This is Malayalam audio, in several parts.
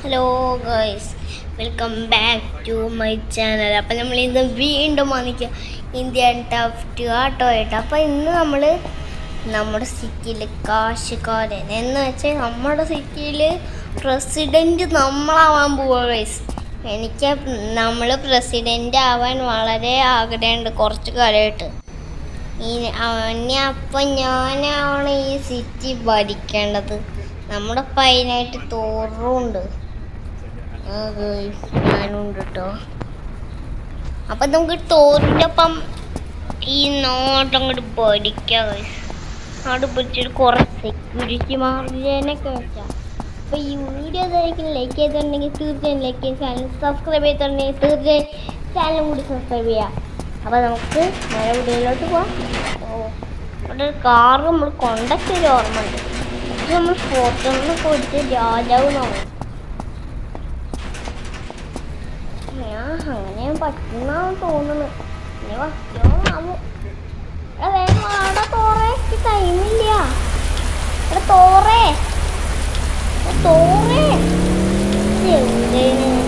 Hello guys, welcome back to my channel. അപ്പം നമ്മൾ ഇന്ന് വീണ്ടും വന്നിക്കുക ഇന്ത്യൻ ടഫ് ആട്ടോയായിട്ട്. അപ്പം ഇന്ന് നമ്മൾ നമ്മുടെ സിറ്റിയിൽ കാശുകാരൻ എന്ന് വെച്ചാൽ നമ്മുടെ സിറ്റിയിൽ പ്രസിഡൻറ്റ് നമ്മളാവാൻ പോവുക ഗൈസ്. എനിക്ക് നമ്മൾ പ്രസിഡൻ്റ് ആവാൻ വളരെ ആഗ്രഹമുണ്ട് കുറച്ച് കാലമായിട്ട്. അപ്പം ഞാനാണ് ഈ സിറ്റി ഭരിക്കേണ്ടത്. നമ്മുടെ പൈനായിട്ട് തോറുണ്ട്, ഞാനുണ്ട് കേട്ടോ. അപ്പം നമുക്ക് തോറിൻ്റെ ഒപ്പം ഈ നാട്ടങ്ങോട്ട് ഭരിക്കാം. നാട് പിടിച്ചിട്ട് കുറേ സെക്യൂരിറ്റി മാർജിനൊക്കെ വെച്ചാൽ. അപ്പോൾ ഈ വീഡിയോ ഇതായിരിക്കും ലൈക്ക് ചെയ്തിട്ടുണ്ടെങ്കിൽ തീർച്ചയായും ലൈക്ക് ചെയ്ത് ചാനൽ സബ്സ്ക്രൈബ് ചെയ്തിട്ടുണ്ടെങ്കിൽ തീർച്ചയായും ചാനലും കൂടി സബ്സ്ക്രൈബ് ചെയ്യാം. അപ്പോൾ നമുക്ക് നേരെ വീഡിയോയിലോട്ട് പോവാം. അവിടെ ഒരു കാറ് നമ്മൾ കൊണ്ടൊക്കെ ഓർമ്മ ഉണ്ട്. ഇത് നമ്മൾ ഫോട്ടോന്നൊക്കെ കൊടുത്ത് രാജാവ് നോക്കും. അങ്ങനെ പറ്റുന്നാന്ന് തോന്നുന്നു. ഇനി പറ്റുമോ? വേഗം അവിടെ തോറേ, ടൈമില്ല. ഇവിടെ തോറേ തോറേ എവിടെയാണ്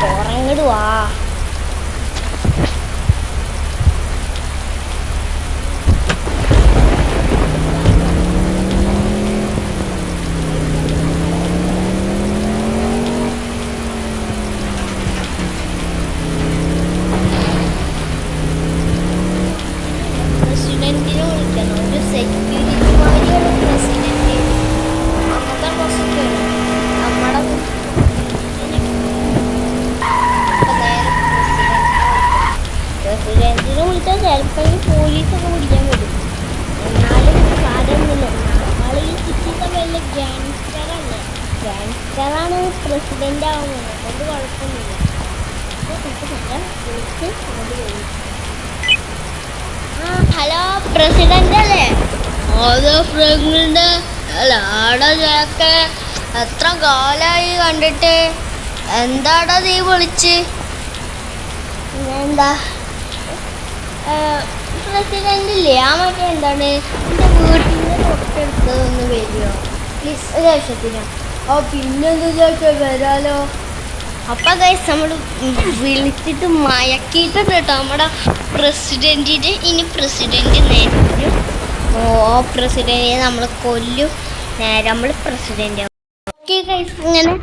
തോറങ്ങിടുവാ. പ്രസിഡന്റിനെ വിളിച്ചാൽ ചിലപ്പോൾ പോലീസൊക്കെ പിടിക്കാൻ വരും. എന്നാലും കാര്യമൊന്നുമില്ല. നമ്മൾ ഈ സിറ്റിത്തെ വലിയ ഗാങ്സ്റ്ററല്ലേ, ഗാങ്സ്റ്ററാണ് പ്രസിഡന്റ് ആവുന്നത്. അതുകൊണ്ട് കുഴപ്പമൊന്നുമില്ല. വിളിച്ച് അങ്ങോട്ട് വരും. ഹലോ, പ്രസിഡന്റ് അല്ലേ? അതോ പ്രസിഡന്റ് അല്ല. ആടാ ചേക്കെ, എത്ര കാലമായി കണ്ടിട്ട്. എന്താടാ നീ വിളിച്ച്? എന്താ പ്രസിഡന്റ് ഇല്ലേ? ആ മറ്റേ എന്താണ് എൻ്റെ വീട്ടിൻ്റെ തൊട്ടടുത്ത് ഒന്ന് വരുമോ പ്ലീസ്, ഒരു ആവശ്യത്തിന്? പിന്നെന്താ ചേച്ചാ, വരാലോ. അപ്പം ഗൈസ് നമ്മൾ വിളിച്ചിട്ട് മയക്കിയിട്ടുണ്ട് കേട്ടോ നമ്മുടെ പ്രസിഡൻറ്റിന്. ഇനി പ്രസിഡൻറ്റ് നേരെ പ്രസിഡൻറ്റിനെ നമ്മൾ കൊല്ലും. നേരെ നമ്മൾ പ്രസിഡൻ്റ് ആവും. ഓക്കെ ഗൈസ്, ഇങ്ങനെ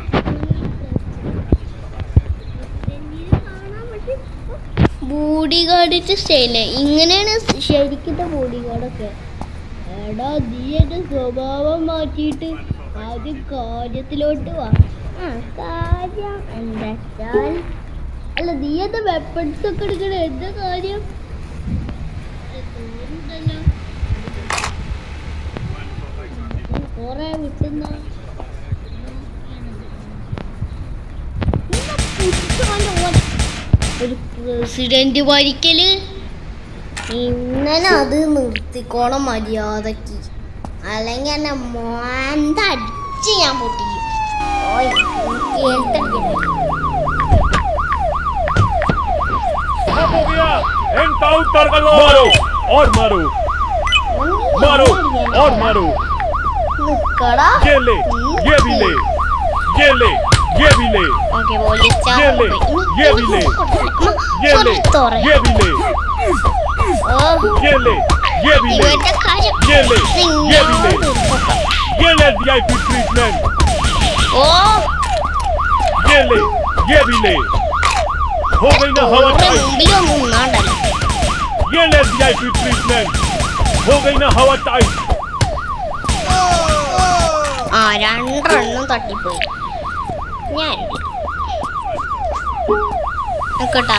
ബോഡി ഗാർഡിൻ്റെ സ്റ്റൈല് ഇങ്ങനെയാണ് ശരിക്കത്തെ ബോഡി ഗാർഡൊക്കെ. എടാ, നീ എൻ്റെ സ്വഭാവം മാറ്റിയിട്ട് ആദ്യം കാര്യത്തിലോട്ട് വാ. കാര്യം എന്താ വെച്ചാൽ, അല്ല നീ എന്താ വെപ്പൺസ് ഒക്കെ എടുക്കണേ? എന്താ കാര്യം? കുറെ വിട്ടുന്ന ഒരു പ്രസിഡന്റ് ഭരിക്കല് ഇന്നലെ അത് നിർത്തിക്കോണം മര്യാദക്ക്, അല്ലെങ്കിൽ എന്നെ മോന്തടിച്ച് ഞാൻ പൊട്ടിക്കും. ये भी ले, ओके बोलिए, ये ले, ये भी ले, ये ले, ये भी ले, ये ले, ये भी ले, ये ले, ये भी ले, ये ले VIP ट्रीटमेंट, ये ले, ये भी ले, हो गई ना हवा टाइट, ये ले VIP ट्रीटमेंट, हो गई ना हवा टाइट. രണ്ടെണ്ണം തട്ടിപ്പോയി. ഞാൻ നോക്കട്ടാ,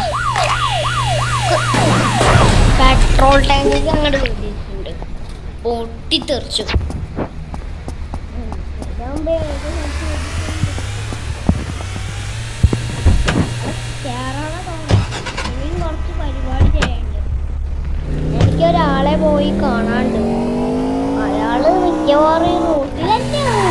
പെട്രോൾ ടാങ്കിലേക്ക് അങ്ങോട്ട് വേണ്ടിയിട്ടുണ്ട്, പൊട്ടിത്തെറിച്ചു. കുറച്ച് പരിപാടി ചെയ്യാനുണ്ട്. എനിക്കൊരാളെ പോയി കാണാണ്ട്. അയാള് മിക്കവാറും റൂട്ടിൽ തന്നെയാണ്.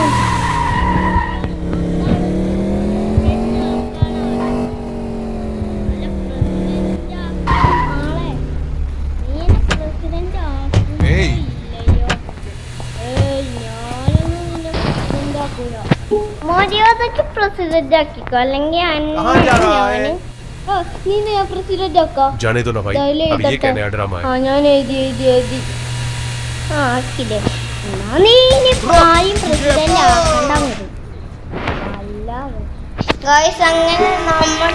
മര്യാദക്ക് പ്രസിഡന്റ് ആക്കിക്കോ അല്ലെങ്കിൽ പ്രസിഡന്റ് ആക്കാം. जाने दो ना भाई, अब ये क्या नया ड्रामा है? ഞാൻ എഴുതി ആക്കില്ലേ. എന്നാ നീ ആരും പ്രസിഡന്റ് ആക്കണ്ട. ഗൈസ് അങ്ങനെ നമ്മൾ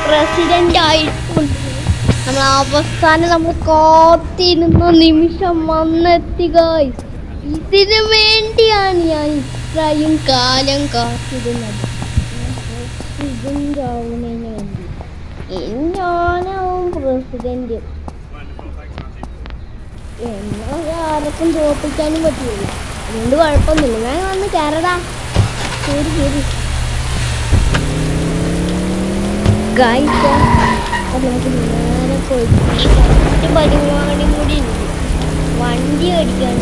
പ്രസിഡന്റ് ആയിട്ടുണ്ട്. നമ്മൾ അവസാനം നമ്മൾ കാത്തിരുന്ന നിമിഷം വന്നെത്തി ഗൈസ്. ഇതിനു വേണ്ടിയാണ് ഞാൻ ഇത്രയും കാലം കാത്തിരുന്നത്. പ്രസിഡന്റ് ആവുന്നതിന് വേണ്ടി. ഞാനാവും പ്രസിഡന്റ്. എന്നാൽ ആർക്കും തോപ്പിക്കാനും പറ്റില്ല. അതുകൊണ്ട് കുഴപ്പമൊന്നുമില്ല. ഞാൻ വന്ന് കയറടാ. ശരി ശരി ഗൈസ്. നമുക്ക് നേരെ പോയിട്ട് പരിപാടി കൂടി ഉണ്ട്. വണ്ടി ഓടിക്കാൻ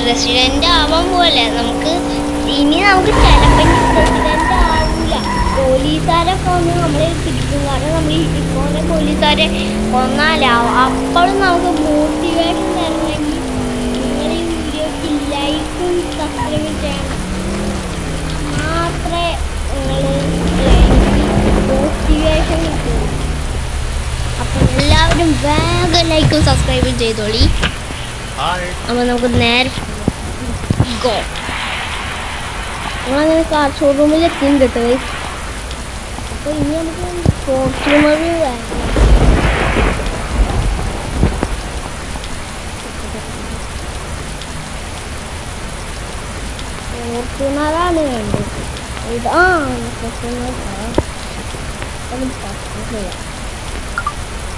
പ്രസിഡന്റ് ആവാൻ പോലെ നമുക്ക് ഇനി നമുക്ക് ചിലപ്പോൾ പ്രസിഡന്റ് ആവില്ല. പോലീസുകാരൊക്കെ ഒന്ന് നമ്മളെ പിടിക്കും. കാരണം നമ്മൾ ഇതുപോലെ പോലീസുകാരെ കൊന്നാലാവും. അപ്പോഴും നമുക്ക് മോട്ടിവേഷൻ തരണമെങ്കിൽ നിങ്ങൾ ഈ വീഡിയോക്ക് ലൈക്കും സബ്സ്ക്രൈബും ചെയ്യണം. മാത്രമേ മോട്ടിവേഷൻ കിട്ടുള്ളൂ. അപ്പം എല്ലാവരും വേഗം ലൈക്കും സബ്സ്ക്രൈബും ചെയ്തോളി. അപ്പോൾ നമുക്ക് നേരെ നമ്മളങ്ങനെ കാർ ഷോറൂമിൽ എത്തിയും കിട്ടും. അപ്പോൾ ഇനി നമുക്ക് ഫോർച്യൂണർ വേണം. ഫോർച്യൂണറാണ് വേണ്ടത്. ഫോർച്യൂണർ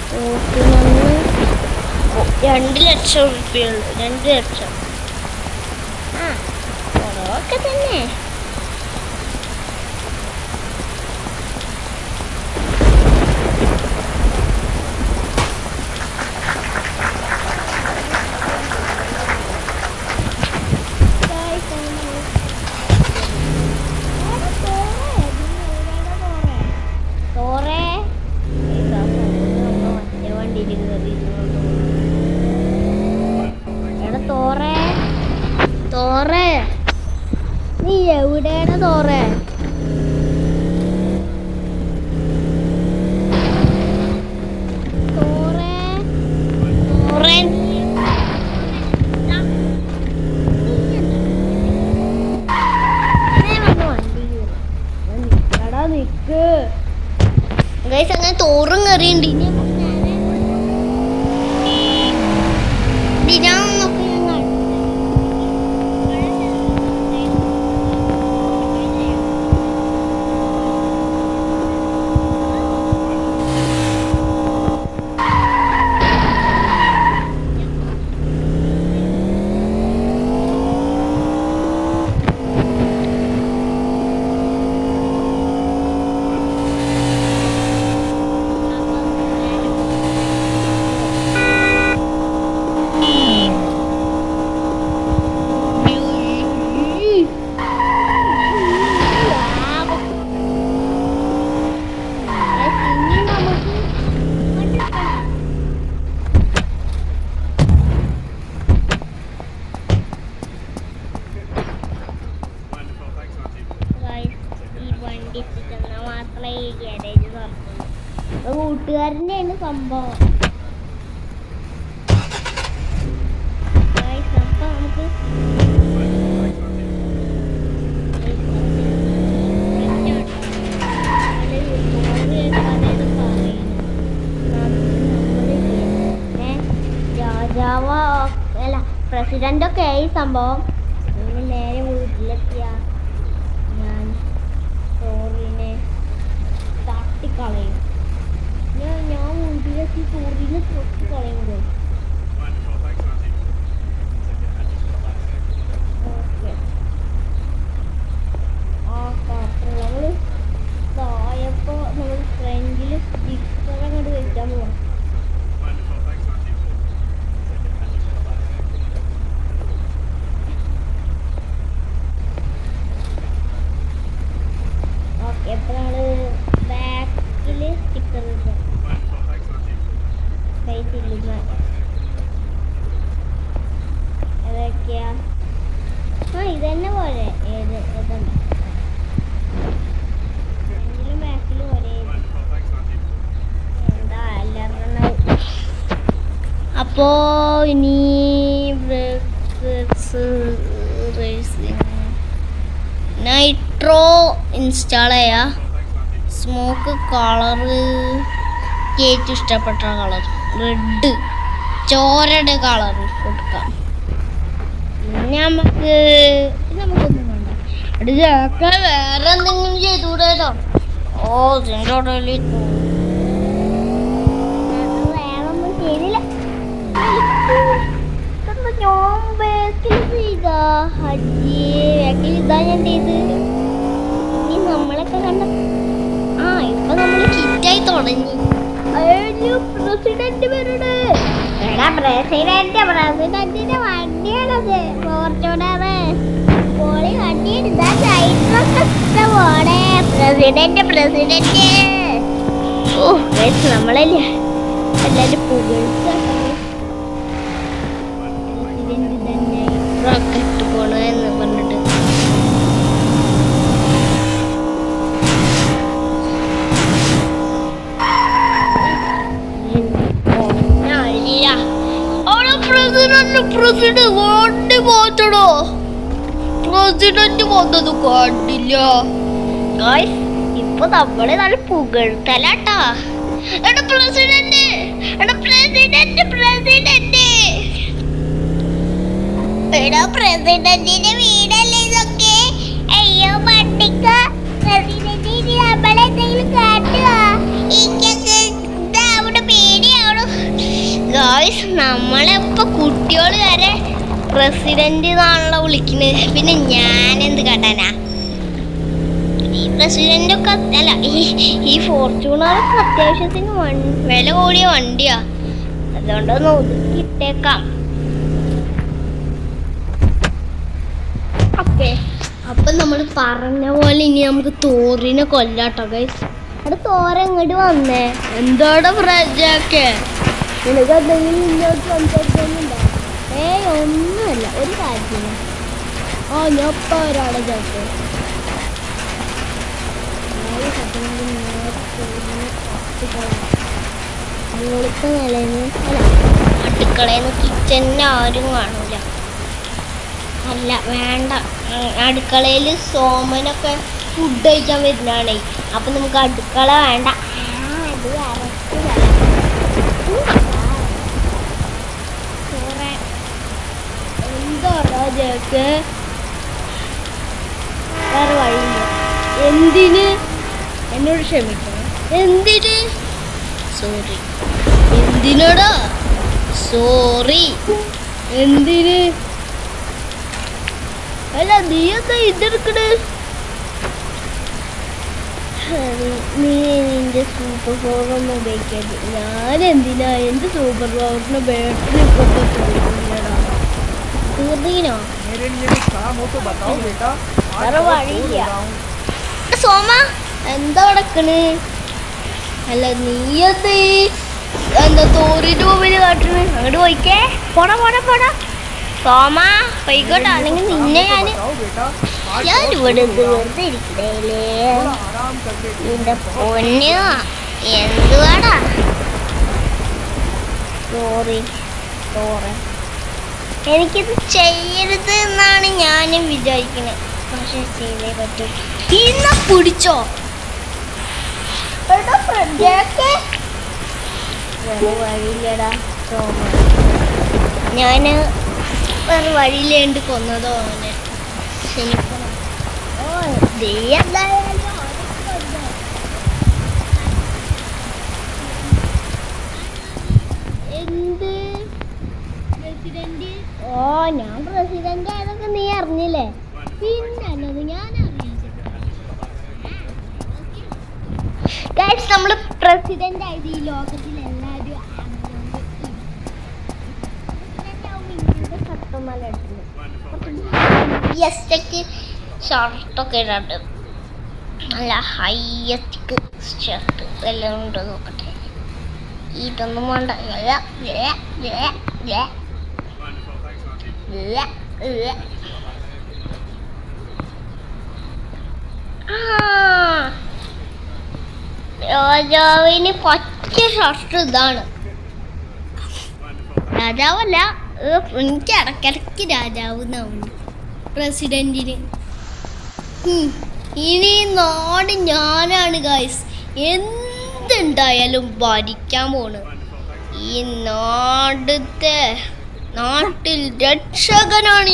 ഫോർച്യൂണറിന് 2 ലക്ഷം രൂപയുള്ളൂ. 2 ലക്ഷം കുറവൊക്കെ തന്നെ. നീ എവിടെയാണ് തോറേ? അങ്ങനെ തോറും കറിയുണ്ട്. കൂട്ടുകാരൻ്റെയാണ് സംഭവം. നമുക്ക് രാജാവ് അല്ല പ്രസിഡന്റൊക്കെ ആയി സംഭവം. നേരെ വീട്ടിലെത്തിയ ഞാൻ ചോറിനെ തട്ടിക്കളയും. ഞാൻ വീട്ടിലെത്തി ചോറിനെ തട്ടിക്കളയും. നമ്മൾ തായപ്പോൾ നമ്മൾ ഫ്രണ്ടിൽ സ്റ്റിക്കർ അങ്ങോട്ട് അപ്പോ ഇനി നൈട്രോ ഇൻസ്റ്റാൾ ചെയ്യാ. സ്മോക്ക് കളറ് ഏറ്റവും ഇഷ്ടപ്പെട്ട കളർ റെഡ്, ചോരയുടെ കളർ കൊടുക്കാം. നമുക്കൊന്നും വേണ്ട. വേറെ എന്തെങ്കിലും ചെയ്തുകൂടാ. ഓ ഇതിൻ്റെ ഇടയിൽ വേറൊന്നും ചെയ്തില്ല. ഞാൻ ബാക്കിൽ ചെയ്താ ബാക്കിൽ ഇതാ ഞാൻ ചെയ്ത്. ഇനി നമ്മളൊക്കെ കണ്ട ഇപ്പൊ നമ്മള് കിറ്റായി തുടങ്ങി. പ്രസിഡന്റ് വരണേ. പ്രസിഡന്റിന്റെ വണ്ടിയാണത്. ഫോർച്യൂണറ് പോളി വണ്ടി പ്രസിഡന്റ്. ഓ നമ്മളല്ലേ എല്ലാരും പുകഴ്ത്ത പ്രസിഡന്റ് തന്നെ റോക്കറ്റ് പോണെന്ന് പറഞ്ഞിട്ട്. പ്രസിഡന്റ് വന്നത് കണ്ടില്ല. ഇപ്പൊ നമ്മള് നല്ല പുകഴ്ത്തലാട്ടാ. പ്രസിഡന്റ് പ്രസിഡന്റിന്റെ വീടല്ലേ ഇതൊക്കെ? അയ്യോ പണ്ടിക്ക പ്രസിഡന്റിന് നമ്മളെന്തെങ്കിലും കാട്ടുക. അവിടെ പേടിയാവണോ ഗായ്സ്? നമ്മളിപ്പോ കുട്ടികള് വരെ പ്രസിഡന്റ് എന്നാണല്ലോ വിളിക്കുന്നത്. പിന്നെ ഞാനെന്ത് കാട്ടാനാ? ഈ പ്രസിഡന്റ് ഒക്കെ അല്ല, ഈ ഫോർച്യൂണറൊക്കെ അത്യാവശ്യത്തിന് വില കൂടിയ വണ്ടിയാ. അതുകൊണ്ടൊന്ന് ഒതുക്കിയിട്ടേക്കാം. അപ്പൊ നമ്മൾ പറഞ്ഞ പോലെ ഇനി നമുക്ക് തോറിനെ കൊല്ലാട്ടോ ഗൈസ്. അവിടെ തോര ഇങ്ങോട്ട് വന്നേ. എന്താടാ പ്രജാക്കെ? നിനക്ക് എന്തെങ്കിലും ഇങ്ങോട്ട് സംസാരിക്കാനുണ്ടോ? ഒന്നുമല്ല, ഒരു കാര്യത്തില്ല. ഞാൻ ഇപ്പൊ ഒരാളെ ചേർത്ത് മുകളിലത്തെ നിലയിന്ന് അടുക്കളയിന്ന് കിച്ചണിന് ആരും കാണൂല. അല്ല വേണ്ട, അടുക്കളയിൽ സോമനൊക്കെ ഫുഡ് കഴിക്കാൻ വരുന്നതാണേ. അപ്പൊ നമുക്ക് അടുക്കള വേണ്ട. എന്താ ജേക്ക്? വേറെ വഴിയില്ല. എന്തിന് എന്നോട് ക്ഷമിക്കണം? എന്തിന് സോറി? എന്തിനോടാ സോറി? എന്തിന്? അല്ല നീ എന്താ ഇതെടുക്കണേ? നീ നിന്റെ സൂപ്പർ പവർ ഒന്നും ഉപയോഗിക്കരുത്. ഞാൻ എന്തിനാ എന്റെ സൂപ്പർ പവറിന് ബാറ്ററി തീർന്നീനോ? വേറെ വഴിയില്ല. സോമ എന്താ നടക്കണ്? അല്ല നീ എന്താ തോറിന്റെ മുമ്പിൽ കാട്ടണ്? അങ്ങോട്ട് പോയിക്കേ. പോടാ പോടാ പോടാ സോമ, പോയിക്കോട്ടെ. അല്ലെങ്കിൽ നിന്നെ ഞാനിവിടെ വെറുതെ ഇരിക്കണേലേ. നിന്റെ പൊന്നു എന്തുവാടാ? സോറി സോറി, എനിക്കിത് ചെയ്യരുത് എന്നാണ് ഞാനും വിചാരിക്കുന്നത്. പക്ഷെ ചെയ്തേ പറ്റൂ. ഇന്ന് പിടിച്ചോ വേറെ വഴിയില്ലടാ സോമ. ഞാന് വേറെ വഴിയിലേണ്ട് കൊന്നതോ അവനെ. ക്ഷമിക്കണം. നീ എന്തായാലും എന്ത് പ്രസിഡന്റ്? ഞാൻ പ്രസിഡന്റ് ആയതൊക്കെ നീ അറിഞ്ഞില്ലേ? പിന്നല്ലത് ഞാൻ ഗൈസ്, നമ്മള് പ്രസിഡന്റ് ആയത് ഈ ലോകത്തിൽ എല്ലാവരും ഷർട്ടൊക്കെ ഇടാണ്ട് നല്ല ഹൈയസ്റ്റ് ഷർട്ട് എല്ലാം ഉണ്ടോ നോക്കട്ടെ. ഇതൊന്നും വേണ്ട. രാജാവിന് പറ്റിയ ഷർട്ട് ഇതാണ്. രാജാവല്ല, എനിക്ക് ഇടയ്ക്കിടയ്ക്ക് രാജാവ് എന്നാവുന്നു പ്രസിഡന്റിന്. ഇനി നാട് ഞാനാണ് ഗൈസ്, എന്തുണ്ടായാലും ഭരിക്കാൻ പോണ്. ഈ നാട്ടിൽ രക്ഷകനാണ്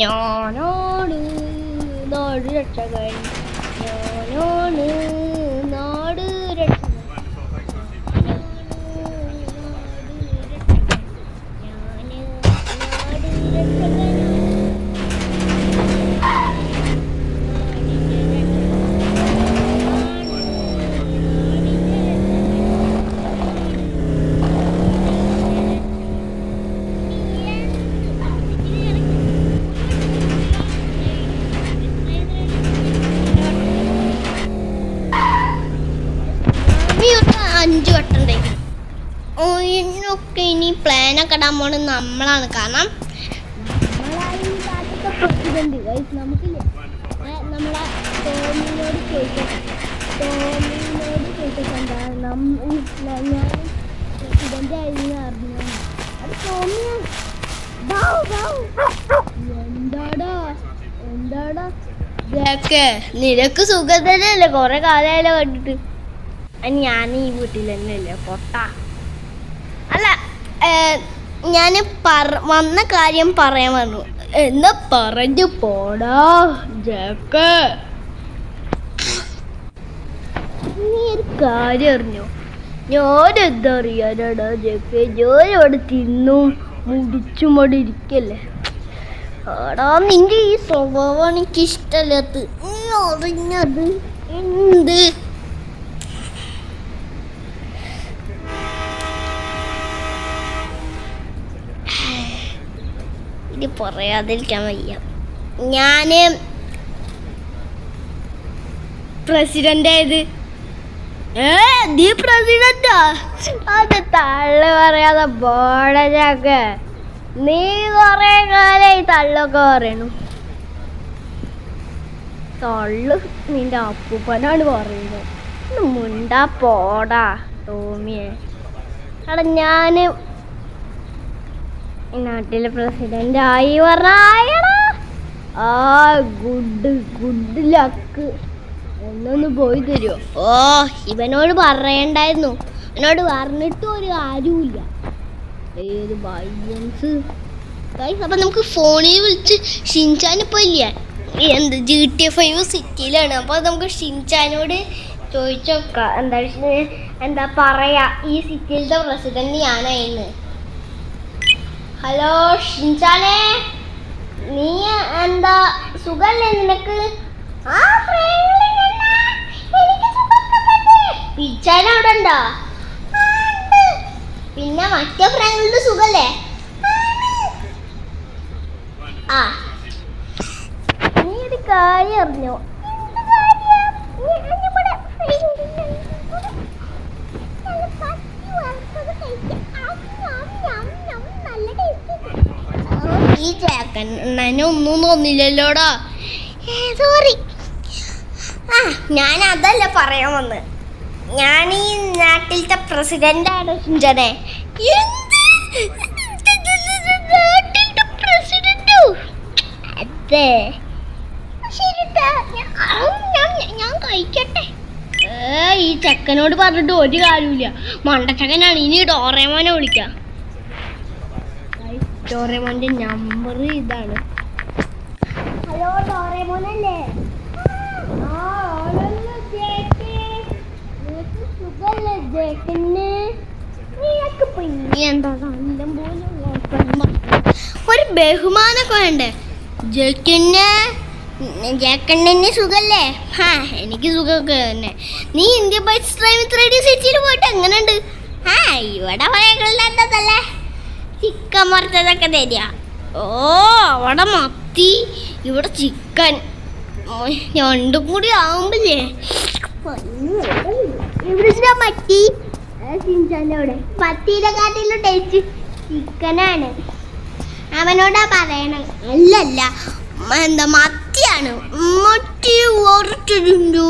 ഞാനാണ് നാട് രക്ഷകൻ, ഞാനാണ് നാട് രക്ഷകൻ. അഞ്ചു വട്ടം ഉണ്ടായിരുന്നു. ഇതിനൊക്കെ ഇനി പ്ലാനൊക്കെ ഇടാൻ പോണത് നമ്മളാണ്. കാരണം പ്രസിഡന്റ് നമുക്കില്ലേ, നമ്മളെ ടോമിനോട് ചോദിക്കട്ടെ എന്താ ഞാൻ പ്രസിഡന്റ് ആയിരുന്നു അറിഞ്ഞു. അത് ടോമിയാണ്. എന്താടാ നിനക്ക് സുഖം തന്നെയല്ലേ? കൊറേ കാലമായാലോ കണ്ടിട്ട്. ഞാൻ ഈ വീട്ടിൽ തന്നെയല്ലേ പൊട്ട. അല്ല, ഞാൻ വന്ന കാര്യം പറയാൻ വന്നു. എന്നാ പറഞ്ഞു പോടാ ജാക്ക്. നീ ഒരു കാര്യം അറിഞ്ഞോ? ഞാനെന്താ അറിയാനാടാ ജാക്ക്? ഞാനവിടെ തിന്നും മുടിച്ചും അവിടെ ഇരിക്കല്ലേ. ആടാ, നിന്റെ ഈ സ്വഭാവമാണ് എനിക്ക് ഇഷ്ടമല്ലാത്ത. അറിഞ്ഞത് എന്ത്? ഇത് പറയാതിരിക്കാൻ വയ്യ. ഞാന് പ്രസിഡന്റ് ആയത്. നീ പ്രസിഡന്റാ? അത് തള്ളു പറയാതെ ബോഡൊക്കെ. നീ കൊറേ കാലായി തള്ളൊക്കെ പറയണു. തള്ളു നിന്റെ അപ്പൂപ്പനാണ് പറയുന്നത്. മുണ്ടാ പോടാ ടോമിയെ. എടാ, ഞാന് നാട്ടിലെ പ്രസിഡന്റ് ആയി പറഞ്ഞായടാ. Good luck. ഒന്നൊന്ന് പോയി തരുമോ? ഇവനോട് പറയണ്ടായിരുന്നു. എന്നോട് പറഞ്ഞിട്ടും ഒരു കാര്യമില്ല. ഏത് ബൈലൻസ്. അപ്പൊ നമുക്ക് ഫോണിൽ വിളിച്ച് ഷിൻചാനിപ്പോ ഇല്ല, എന്ത് GTA 5 സിറ്റിയിലാണ്. അപ്പൊ നമുക്ക് ഷിൻചാനോട് ചോദിച്ചോക്കാം എന്താ പറയാ ഈ സിറ്റിയിലത്തെ പ്രസിഡന്റ് ഞാനായിരുന്നു. ഹലോ ഷിൻചാനെ, നീ എന്താ സുഖല്ലേ നിനക്ക്? പിച്ചാൻ അവിടെ ഉണ്ടോ? പിന്നെ മറ്റേ ഫ്രണ്ട് സുഖല്ലേ? നീ ഒരു കാര്യം അറിഞ്ഞോ? ഈ ചേക്കന്നെ ഒന്നും തോന്നില്ലല്ലോടാ. സോറി. ഞാൻ അതല്ല പറയാൻ വന്ന്. ഞാൻ ഈ നാട്ടിലത്തെ പ്രസിഡന്റാണ് ഷിൻചാനെ. നാട്ടിലത്തെ പ്രസിഡന്റോ? അതെ ശരിട്ടാ, ഞാൻ കഴിക്കട്ടെ. ഈ ചെക്കനോട് പറഞ്ഞിട്ട് ഒരു കാര്യമില്ല. മണ്ടച്ചക്കനാണ്. ഇനി ഡോറേമോനെ വിളിക്കാം. ഡോറേമോന്റെ നമ്പർ ഇതാണ്. ഹലോ ഡോറേമോനല്ലേ? സുഖല്ലേ ജേക്കന്? നീയൊക്കെ പിന്നെ എന്താ കണ്ടം പോലെ ഒരു ബഹുമാനൊക്കെ വേണ്ടേ ജേക്കണ്ണന്? സുഖല്ലേ? എനിക്ക് സുഖമൊക്കെ തന്നെ. നീ ഇന്ത്യ ബൈക്സ് ഡ്രൈവിംഗ് 3D സിറ്റിയിൽ പോയിട്ട് എങ്ങനെയുണ്ട്? ഇവിടെ പറയണ്ടതല്ലേ ചിക്കൻ വറുത്തതൊക്കെ തരിക. അവിടെ മത്തി, ഇവിടെ ചിക്കൻ, രണ്ടും കൂടി ആവുമ്പില്ലേ ഇവിടെ മത്തി. ഷിൻചാനോടെ മത്തിയുടെ കാട്ടിലും ടേസ്റ്റ് ചിക്കനാണ്. അവനോടാ പറയണം. അല്ലല്ല, എന്താ മത്തിയാണ്. മത്തി വറുത്തിട്ടുണ്ടോ?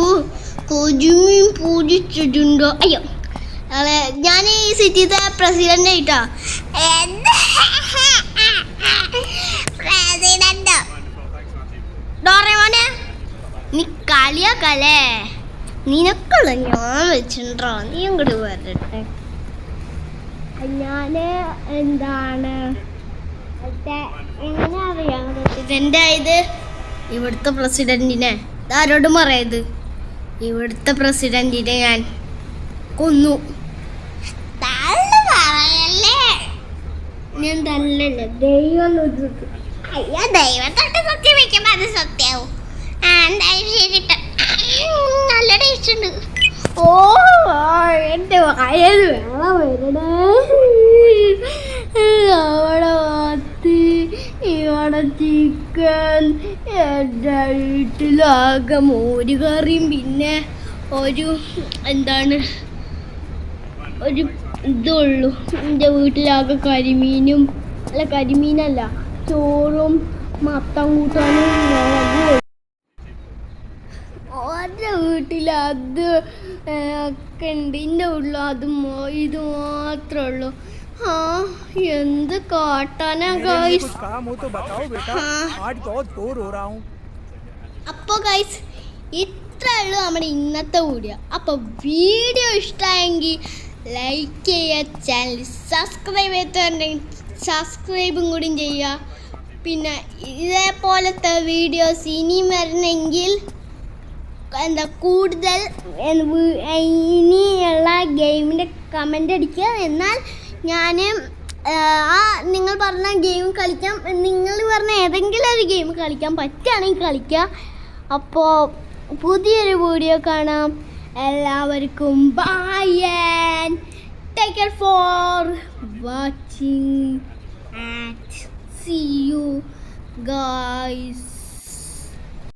കൊതുമീൻ പൂജിച്ചിട്ടുണ്ടോ? അയ്യോ, ഞാൻ ഈ സിറ്റിത്തെ പ്രസിഡന്റ് ആയിട്ടാ. എന്താ നീ കളിയാക്കല്ലേ? നിനക്കുള്ള ഞാൻ വെച്ചിട്ടുണ്ടോ? നീ ഇങ്ങോട്ട് വരട്ടെ. ഞാന് എന്താണ് എങ്ങനെ അറിയാം പ്രസിഡന്റ് ആയത്? ഇവിടുത്തെ പ്രസിഡന്റിനെ ആരോടും പറയത്. ഇവിടുത്തെ പ്രസിഡന്റിനെ ഞാൻ കൊന്നു. ഞാൻ തല്ലല്ലേ ദൈവം. അയ്യോ ദൈവത്തോട്ട് സത്യം വെക്കുമ്പോ അത് സത്യാവും. നല്ല ടേസ്റ്റ് ഉണ്ട്. ഓ എന്റെ വായൽ വെള്ളം വരണേ. അവിടെ മത്തി, ഇവിടെ ചിക്കൻ, എൻ്റെ വീട്ടിലാകെ മോര് കറിയും പിന്നെ ഒരു എന്താണ് ഒരു ഇതുള്ളൂ. എൻ്റെ വീട്ടിലാകെ കരിമീനും അല്ല കരിമീനല്ല ചോറും മത്തം കൂട്ടാനും മുളകും. ഓരുടെ വീട്ടിൽ അത് ഒക്കെ ഉണ്ട്. എൻ്റെ വീട്ടിൽ ഇത് മാത്രമേ ഉള്ളൂ. ആ എന്ത് കാട്ടാനാ ഗൈസ്. അപ്പോൾ ഗൈസ് ഇത്രേ ഉള്ളൂ നമ്മുടെ ഇന്നത്തെ വീഡിയോ. അപ്പോൾ വീഡിയോ ഇഷ്ടമായെങ്കിൽ ലൈക്ക് ചെയ്യുക, ചാനൽ സബ്സ്ക്രൈബ് ചെയ്തിട്ടുണ്ടെങ്കിൽ സബ്സ്ക്രൈബും കൂടി ചെയ്യുക. പിന്നെ ഇതേപോലത്തെ വീഡിയോസ് ഇനിയും വരണമെങ്കിൽ കൂടുതൽ ഇനിയുള്ള ഗെയിമിൻ്റെ കമൻ്റ് അടിക്കുക. എന്നാൽ ഞാൻ നിങ്ങൾ പറഞ്ഞ ഗെയിം കളിക്കാം. നിങ്ങൾ പറഞ്ഞ ഏതെങ്കിലും ഒരു ഗെയിം കളിക്കാൻ പറ്റുകയാണെങ്കിൽ കളിക്കുക. അപ്പോൾ പുതിയൊരു വീഡിയോ കാണാം. എല്ലാവർക്കും bye and take care for watching and see you guys.